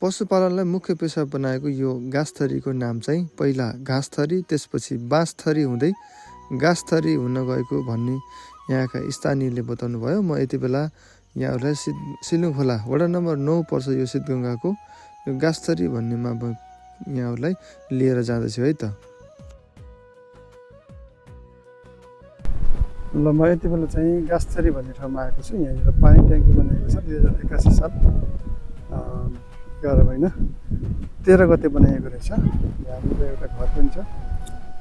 पशुपालनलाई मुख्य पेसा बनाएको यो घाँसथरीको नाम चाहिँ पहिला घाँसथरी त्यसपछि बाँसथरी हुँदै घाँसथरी हुन गएको भन्ने यहाँका स्थानीयले बताउनु भयो। म यति बेला यहाँहरूलाई सिलुङ खोला वडा नम्बर 9 पर्छ यो सिद्धगङ्गाको यो घाँसथरी भन्नेमा यहाँहरूलाई लिएर जाँदैछु है त। ल म यति बेला चाहिँ घाँसथरी भन्ने ठाउँमा आएको छु। यहाँनिर पानी ट्याङ्की बनाएको छ 2081 साल 11 महिना 13 गते बनाएको रहेछ। यहाँनिर एउटा घर पनि छ।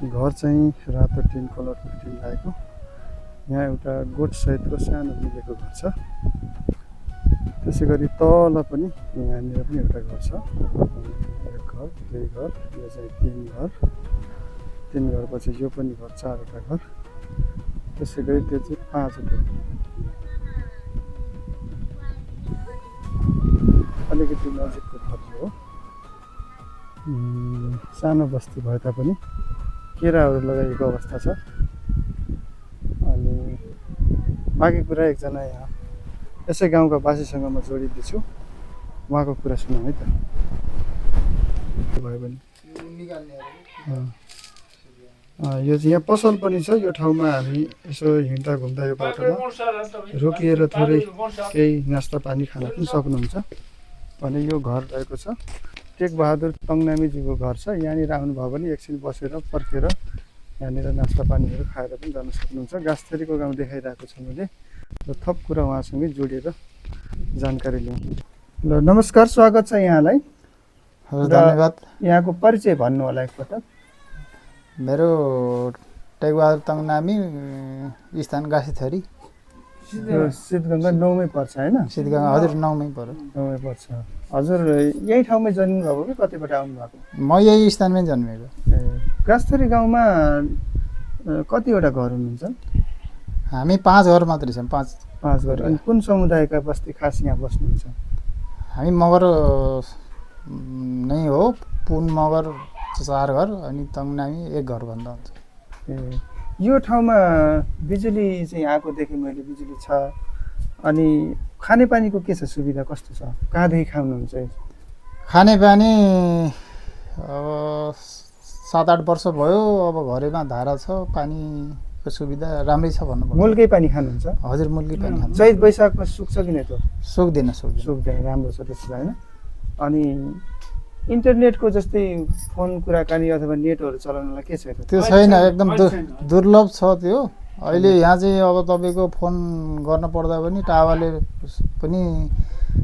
घर चाहिँ रातो टिन कलरको टिन लागेको। यहाँ एउटा गोठ सहितको सानो मिलेको घर छ। त्यसै गरी तल पनि यहाँनिर पनि एउटा घर छ। एक घर, दुई घर, यो चाहिँ 3 घर। 3 घरपछि यो पनि घर, 4वटा घर। त्यसै गरी त्यो चाहिँ 5वटा। अलिकति नजिकको घर हो। सानो बस्ती भए तापनि केराहरू लगाइएको अवस्था छ। अनि बाँकी कुरा एकजना यहाँ यसै गाउँका बासीसँग म जोडिदिन्छु। उहाँको कुरा सुनौँ है त। भयो भने यो चाहिँ यहाँ पसल पनि छ। यो ठाउँमा हामी यसो हिँड्दा घुम्दा यो बाटोमा रोकिएर थोरै केही नास्ता पानी खान पनि सक्नुहुन्छ। भने यो घर रहेको छ टेकबहादुर तङ्नामीजीको घर छ। यहाँनिर आउनुभयो भने एकछिन बसेर पर्खेर यहाँनिर नास्ता पानीहरू खाएर पनि जान सक्नुहुन्छ। घाँसथरीको गाउँ देखाइरहेको छ मैले र थप कुरा उहाँसँगै जोडिएर जानकारी लिउँ। ल नमस्कार, स्वागत छ यहाँलाई। धन्यवाद। यहाँको परिचय भन्नु होला एकपटक। मेरो टेकबहादुर तङ्नामी, स्थान घाँसथरी, सिद्धगङ्गा 9 मै पर्छ होइन? सिद्धगङ्गा हजुर 9 मै पर्यो। 9 मै पर्छ। हजुर यही ठाउँमै जन्मिनु भएको कि कतिबाट आउनु भएको? म यही स्थानमै जन्मेको। घाँसथरी गाउँमा कतिवटा घर हुनुहुन्छ? हामी 5 घर मात्रै छौँ। 5 घर। अनि कुन समुदायका बस्ती खास यहाँ बस्नुहुन्छ? हामी मगर नै हो। पुन मगर 4 घर अनि तङ्नामी 1 घर भन्दा हुन्छ। यो ठाउँमा बिजुली चाहिँ आएको देखेँ मैले, बिजुली छ। अनि खानेपानीको के छ सुविधा, कस्तो छ? कहाँदेखि खानुहुन्छ? खानेपानी अब 7-8 वर्ष भयो। अब घरैमा धारा छ, पानीको सुविधा राम्रै छ भन्नु पर्छ। मुल्कै पानी खानुहुन्छ? हजुर मुल्कै पानी खान्छ। चैत वैशाखमा सुक्छ कि नै? त सुक्दैन। राम्रो छ त्यसो होइन? अनि इन्टरनेटको जस्तै फोन कुराकानी अथवा नेटहरू चलाउनलाई के छ? त्यो छैन, एकदम दुर्लभ छ त्यो। अहिले यहाँ चाहिँ अब तपाईँको फोन गर्न पर्दा पनि टावरले पनि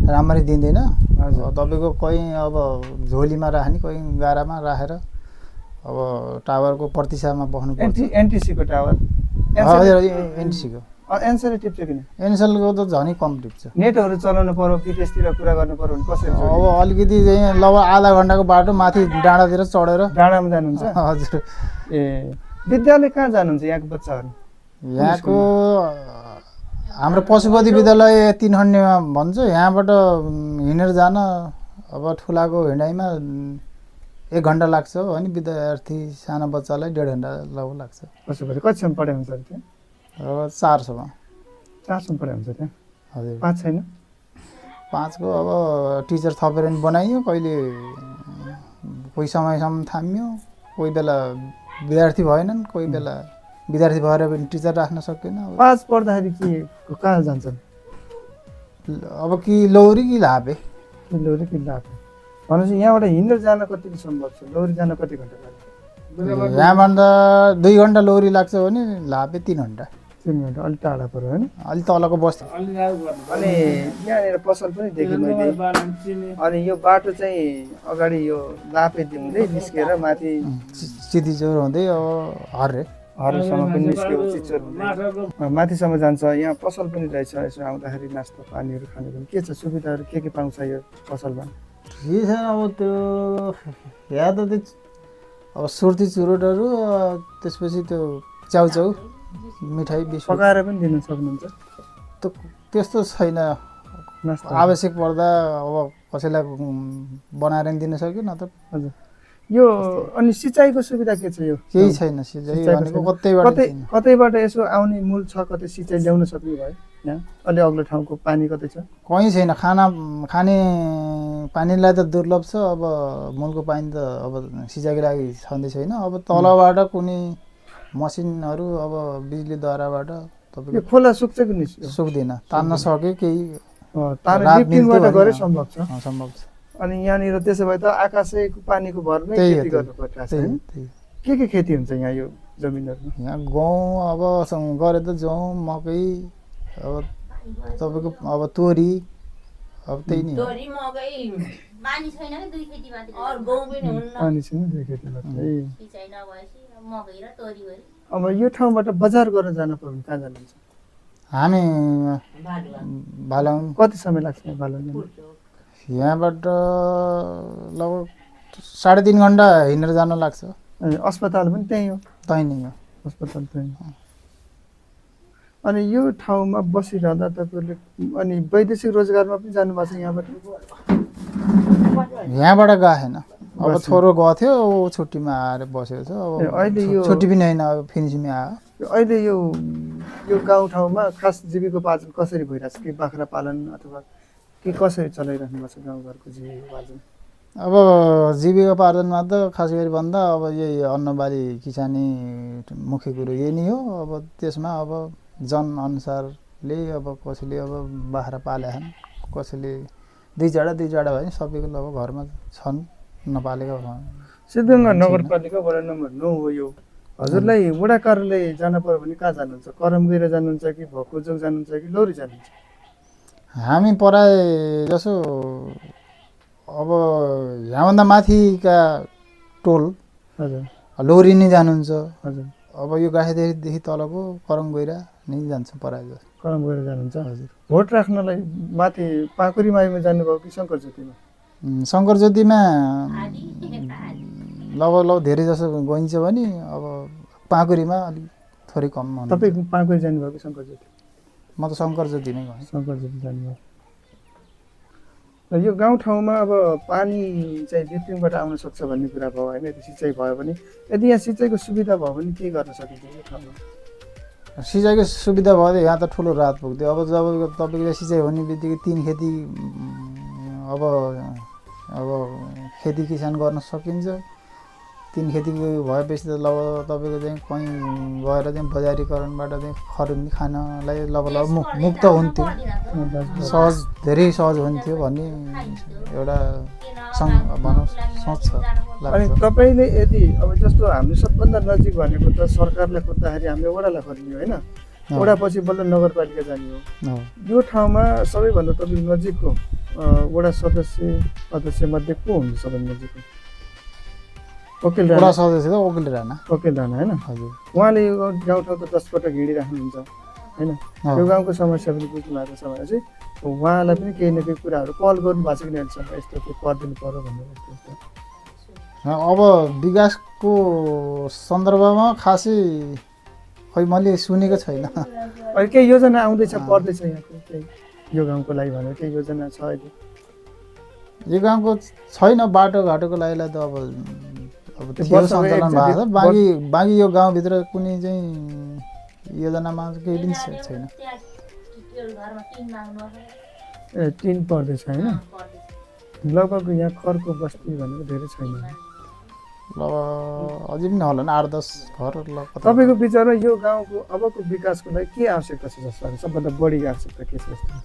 राम्ररी दिँदैन। तपाईँको कोही अब झोलीमा राख्ने, कोही गारामा राखेर अब टावरको प्रतीक्षामा बस्नुपर्छ। एनटिसीको टावर? हजुर एनटिसीको। एनसेल टिप्छ किन? एनसेलको त झनै कम टिप्छ। नेटहरू चलाउनु पर्यो, विदेशतिर कुरा गर्नु पर्यो भने कसरी? अब अलिकति चाहिँ लगभग आधा घन्टाको बाटो माथि डाँडातिर चढेर। डाँडामा जानुहुन्छ? हजुर। विद्यालय कहाँ जानुहुन्छ यहाँको बच्चाहरू? यहाँको हाम्रो पशुपति विद्यालय 3 खण्डेमा भन्छ। यहाँबाट हिँडेर जान अब ठुलाको हिँडाइमा 1 घन्टा लाग्छ अनि विद्यार्थी सानो बच्चालाई 1.5 घन्टा लगभग लाग्छ। पशुपति कतिसम्म पढाइ हुन्छ त्यहाँ? अब 400मा। 400 पढाइ हुन्छ त्यहाँ? हजुर। 5 छैन? 5 को अब टिचर थपेर नि बनाइयो। कहिले कोही समयसम्म थामियो, कोही बेला विद्यार्थी भएनन्, कोही बेला विद्यार्थी भएर पनि टिचर राख्न सकेन। 5 पढ्दाखेरि के कहाँ जान्छन्? अब कि लौरी कि लाभे? लौरी कि लाभे भनेपछि यहाँबाट हिँडेर जान कति सम्भव छ? लौरी जान कति घन्टा लाग्छ? यहाँबाट 2 घन्टा लौरी लाग्छ भने लाभे 3 घन्टा। 3 घन्टा। अलिक टाढा पऱ्यो होइन? अलिक तलको बस्ती। अनि यहाँनिर पसल पनि देखेँ मैले। अनि यो बाटो चाहिँ अगाडि यो लापेदी हुँदै निस्केर माथि चितिचोर हुँदै अब हरसम्म पनि निस्क्यो, चिचोर हुँदै माथिसम्म जान्छ। यहाँ पसल पनि रहेछ। यसो आउँदाखेरि नास्ता पानीहरू खाने पनि के छ सुविधाहरू? के पाउँछ यो पसलमा? के छ अब त्यो यहाँ त त्यो अब सुर्ती चुरोटहरू, त्यसपछि त्यो च्याउचाउ मिठाई बिस्कुट पकाएर पनि दिन सक्नुहुन्छ? त्यस्तो छैन। आवश्यक पर्दा अब कसैलाई बनाएर नि दिन सक्यो न त। हजुर। यो अनि सिँचाइको सुविधा के छ? यो केही छैन। सिँचाइ भनेको कतैबाट यसो आउने मूल छ, कतै सिँचाइ ल्याउन सक्ने भयो? यहाँ अलि अग्लो ठाउँको पानी कतै छ? कहीँ छैन। खाने पानीलाई त दुर्लभ छ। अब मूलको पानी त अब सिँचाइको लागि छँदै छैन। अब तलबाट कुनै मसिनहरू अब बिजुलीद्वाराबाट यो तपाईँको खोला सुक्छ कि नि? सुक्दैन, तान्न सक्यो केही तारा रात लिफ्टिङबाट मिल्थ्यो गरे भने सम्भव छ। सम्भव छ। अनि यहाँनिर त्यसो भए त आकाशैको पानीको भरमै त्यही हो, खेती गर्नु परिरहेको छ हैन? त्यही के खेती हुन्छ यहाँ यो जमिनहरुमा? यहाँ गहुँ अब गरे त जौँ मकै अब तपाईँको अब तोरी अब त्यही नै हो। तोरी मकै पानी छैन कि दुई खेती मात्रै अरु गहुँ पनि हुन्न पानी छैन दुई खेती मात्रै। सिँचाइ नभएपछि मकै र तोरी भरि अब यो ठाउँबाट बजार गर्न जान पर्यो भने कहाँ जानुहुन्छ? हामी बालुवा बालाउन कति समय लाग्छ यहाँ बालन जान? यहाँबाट लगभग 3.5 घन्टा हिँडेर जान लाग्छ। अनि अस्पताल पनि त्यही हो? त्यही नै हो। अस्पताल त्यही। अनि यो ठाउँमा बसिरहँदा तपाईँले अनि वैदेशिक रोजगारमा पनि जानुभएको छ यहाँबाट? यहाँबाट गएन। अब बस्यो। छोरो गएको थियो, ऊ छुट्टीमा आएर बसेको छ। ए, अहिले यो- अब छुट्टी पनि होइन, अब फिनिसिङमै आयो। अहिले यो गाउँठाउँमा खास जीविकोपार्जन कसरी भइरहेछ? कि बाख्रा पालन अथवा के कसरी चलाइराख्नु भएको छ गाउँघरको जीविकोपार्जन? अब जीविकोपार्जनमा त खास गरी भन्दा अब यही अन्नबाली किसानी मुख्य कुरो यही नै हो। अब त्यसमा अब जनअनुसारले अब कसैले अब बाख्रा पालेछन्, कसैले दुई जडा भयो नि सबैको अब घरमा छन् नपालेका। सिद्धगङ्गा नगरपालिका वडा नम्बर 9 हो यो। हजुरलाई वडा कार्यालय जान पर्यो भने कहाँ जानुहुन्छ? करम गएर जानुहुन्छ कि भकुजोग जानुहुन्छ कि लौरी जानुहुन्छ? हामी प्राय जसो अब यहाँभन्दा माथिका टोल हजुर लोरी नै जानुहुन्छ। हजुर अब यो गाखेदेखि तलको करम गइरा नै जान्छ प्राय जसो। करम गएर जानुहुन्छ? हजुर। भोट राख्नलाई माथि पाँकुरी माईमा जानुभयो कि शङ्कर ज्योतिमा? शङ्कर ज्योतिमा आदि लगभग धेरै जसो गइन्छ भने अब पाँकुरीमा अलिक थोरै कम हुन्छ। तपाईँ पाँकुरी जानुभयो कि शङ्कर ज्योति? म त शङ्कर ज्योति नै गएँ। शङ्कर ज्योति जानुभयो। र यो गाउँठाउँमा अब पानी चाहिँ लिफ्टिङबाट आउन सक्छ भन्ने कुरा भयो होइन? यदि सिँचाइ भयो भने, यदि यहाँ सिँचाइको सुविधा भयो भने के गर्न सकिन्छ यो ठाउँमा? सिँचाइको सुविधा भयो यहाँ त ठुलो राहत पुग्थ्यो। अब जब तपाईँको सिँचाइ हुने बित्तिकै 3 खेती अब खेती किसान गर्न सकिन्छ। 3 खेतीको भएपछि त लगभग तपाईँको चाहिँ कहीँ गएर चाहिँ बजारीकरणबाट चाहिँ खरिद खानलाई लगभग मुक्त हुन्थ्यो, सहज धेरै सहज हुन्थ्यो भन्ने एउटा भनौँ सोच छ अनि लाग्छ। तपाईँले यदि अब जस्तो हामी सबभन्दा नजिक भनेको त सरकारलाई खोज्दाखेरि हामीले वडालाई खोज्ने होइन? वडा पछि बल्ल नगरपालिका जाने हो। हो। यो ठाउँमा सबैभन्दा तपाईँको नजिकको वडा सदस्य मध्ये को हुन्छ सबभन्दा नजिकको? वकिल वडा राणा। सदस्य त वकिल राणा। वकिल राणा होइन? हजुर। उहाँले यो गाउँठाउँ त 10 पटक हिँडिराख्नुहुन्छ होइन? हो। यो गाउँको समस्या पनि बुझ्नु भएको छ भने चाहिँ उहाँलाई पनि केही न केही कुराहरू पहल गर्नु भएको छ कि नै अहिलेसम्म यस्तो के गरिदिनु पर्यो भनेर यस्तो? अब विकासको सन्दर्भमा खासै खै मैले सुनेको छैन। अहिले केही योजना आउँदैछ पर्दैछ यहाँको केही यो गाउँको लागि भनेर केही योजना छ अहिले? यो गाउँको छैन। बाटोघाटोको लागि त अब त्यो थियो वर्षमा सञ्चालन एकचोटि भएको छ। बाँकी यो गाउँभित्र कुनै चाहिँ योजनामा केही पनि छैन। घरमा टिन माग्नु ए टिन पर्दैछ होइन? लगभग यहाँ खरको बस्ती भनेको धेरै छैन। ल अझै पनि होला नि 8-10 घर ल। तपाईँको विचारमा यो गाउँको अबको विकासको लागि के आवश्यकता छ जस्तो लाग्छ? सबभन्दा बढी आवश्यकता के छ जस्तो?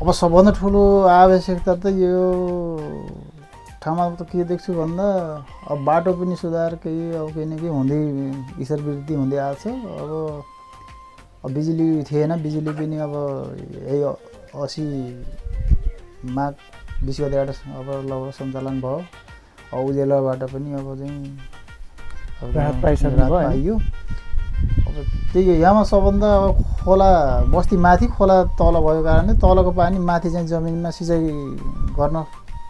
अब सबभन्दा ठुलो आवश्यकता त यो ठाउँमा त के देख्छु भन्दा अब बाटो पनि सुधार केही अब केही न केही हुँदै ईश्वर वृद्धि हुँदै आएको छ। अब बिजुली थिएन, बिजुली पनि अब यही 80 माघ 20 गतेबाट अब लगभग सञ्चालन भयो। उजेलाबाट पनि अब चाहिँ राहत पाइसक्नु राहत भयो। पाइयो। अब त्यही हो, यहाँमा सबभन्दा अब खोला बस्ती माथि खोला तल भएको कारणले तलको पानी माथि चाहिँ जमिनमा सिँचाइ गर्न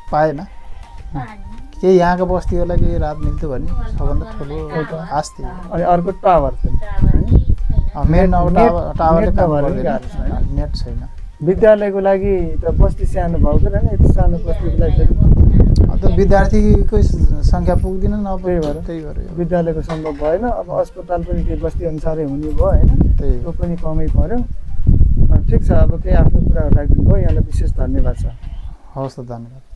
पाएन। केही यहाँको बस्तीहरूलाई केही राहत मिल्थ्यो भन्ने सबभन्दा ठुलो आश थियो। अनि अर्को टावर पनि मेन अब टावरले नेट काम नभएर पनि गर्दैन। गाह्रो छ होइन? नेट छैन। विद्यालयको लागि त बस्ती सानो भएको होइन? यति सानो बस्तीको लागि फेरि अन्त विद्यार्थीको सङ्ख्या पुग्दैन अब त्यही भएर। त्यही भएर विद्यालयको सम्भव भएन। अब अस्पताल पनि त्यो बस्ती अनुसारै हुने भयो होइन? त्यही त्यो पनि कमै पर्यो। ठिक छ, अब केही आफ्नो कुराहरू राखिदिनु भयो, यहाँलाई विशेष धन्यवाद छ। हवस् त, धन्यवाद।